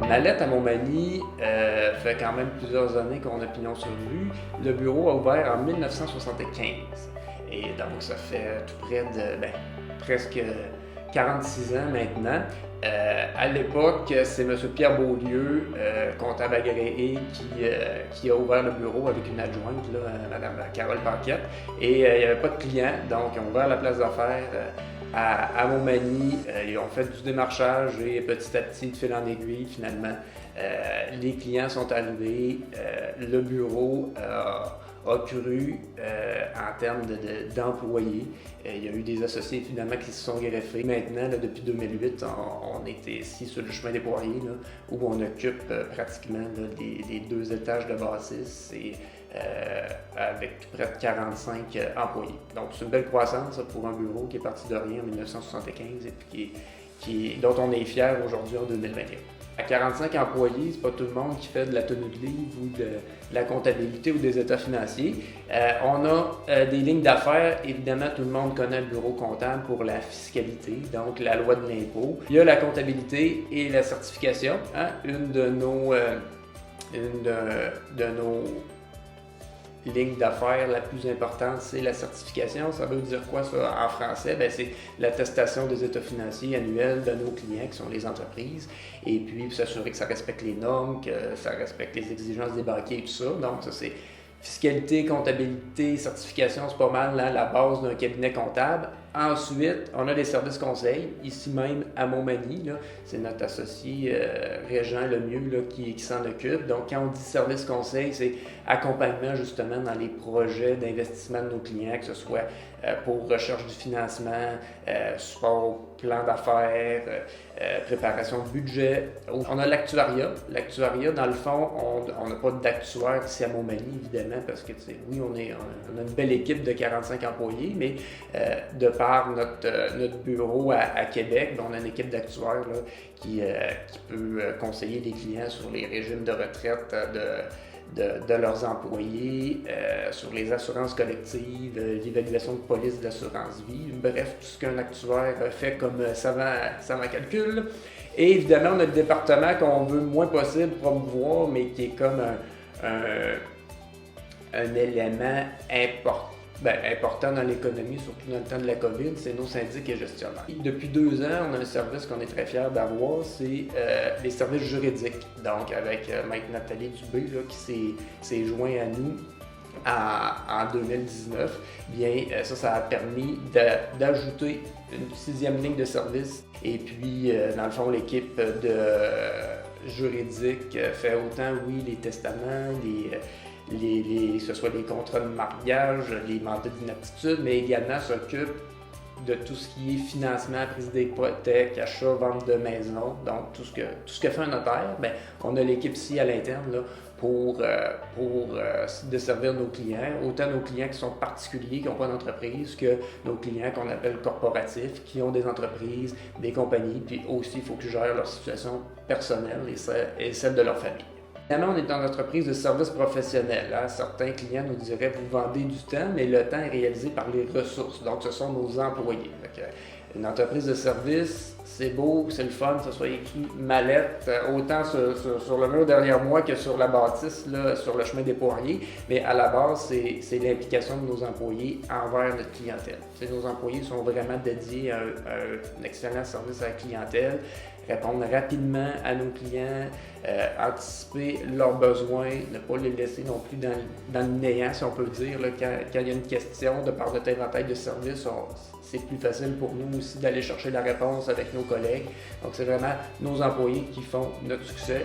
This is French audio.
Mallette à Montmagny fait quand même plusieurs années qu'on a pignon sur rue. Le bureau a ouvert en 1975. Et donc, ça fait tout près de presque 46 ans maintenant. À l'époque, c'est M. Pierre Beaulieu, comptable agréé, qui a ouvert le bureau avec une adjointe, là, Mme Carole Paquette. Et il n'y avait pas de clients, donc ils ont ouvert la place d'affaires à Montmagny. Ils ont fait du démarchage et petit à petit, de fil en aiguille, finalement, les clients sont arrivés. Le bureau a cru en termes d'employés. Il y a eu des associés finalement qui se sont greffés. Maintenant, là, depuis 2008, on est ici sur le chemin des Poiriers, là, où on occupe pratiquement là, les 2 étages de bâtisse et avec près de 45 employés. Donc c'est une belle croissance pour un bureau qui est parti de rien en 1975 et puis dont on est fier aujourd'hui en 2021. À 45 employés, c'est pas tout le monde qui fait de la tenue de livre ou de la comptabilité ou des états financiers. On a des lignes d'affaires. Évidemment, tout le monde connaît le bureau comptable pour la fiscalité, donc la loi de l'impôt. Il y a la comptabilité et la certification. Hein? Une de nos ligne d'affaires la plus importante, c'est la certification. Ça veut dire quoi ça en français? C'est l'attestation des états financiers annuels de nos clients qui sont les entreprises et puis s'assurer que ça respecte les normes, que ça respecte les exigences des banquiers et tout ça. Donc ça c'est fiscalité, comptabilité, certification, c'est pas mal là, la base d'un cabinet comptable. Ensuite, on a des services conseils, ici même à Montmagny. C'est notre associé Régent Lemieux là, qui s'en occupe. Donc, quand on dit service conseil, c'est accompagnement justement dans les projets d'investissement de nos clients, que ce soit pour recherche du financement, support au plan d'affaires, préparation de budget. On a l'actuariat. L'actuariat, dans le fond, on n'a pas d'actuaire ici à Montmagny, évidemment, parce que oui, on a une belle équipe de 45 employés, mais de par notre bureau à Québec, on a une équipe d'actuaires qui peut conseiller les clients sur les régimes de retraite de leurs employés, sur les assurances collectives, l'évaluation de police d'assurance vie, bref, tout ce qu'un actuaire fait comme savant calcul. Et évidemment, on a le département qu'on veut le moins possible promouvoir, mais qui est comme un élément important dans l'économie, surtout dans le temps de la COVID, c'est nos syndics et gestionnaires. Depuis 2 ans, on a un service qu'on est très fiers d'avoir, c'est les services juridiques. Donc, avec Maître Nathalie Dubé, là, qui s'est joint à nous en 2019, bien, ça a permis d'ajouter une 6e ligne de service. Et puis, dans le fond, l'équipe de juridique fait autant, oui, les testaments, que ce soit les contrats de mariage, les mandats d'inaptitude, mais également s'occupe de tout ce qui est financement, prise d'hypothèque, achat, vente de maison. Donc, tout ce que fait un notaire, on a l'équipe ici à l'interne là, pour desservir nos clients, autant nos clients qui sont particuliers, qui n'ont pas d'entreprise, que nos clients qu'on appelle corporatifs, qui ont des entreprises, des compagnies, puis aussi il faut qu'ils gèrent leur situation personnelle et celle de leur famille. Évidemment, on est dans une entreprise de services professionnels. Hein. Certains clients nous diraient « vous vendez du temps », mais le temps est réalisé par les ressources. Donc, ce sont nos employés. Une entreprise de service, c'est beau, c'est le fun, que ce soit écrit Mallette, autant sur le mur derrière moi que sur la bâtisse, là, sur le chemin des Poiriers. Mais à la base, c'est l'implication de nos employés envers notre clientèle. Nos employés sont vraiment dédiés à un excellent service à la clientèle, répondre rapidement à nos clients, anticiper leurs besoins, ne pas les laisser non plus dans le néant, si on peut dire. Là, quand il y a une question de par notre éventail de services, c'est plus facile pour nous aussi d'aller chercher la réponse avec nos collègues. Donc, c'est vraiment nos employés qui font notre succès.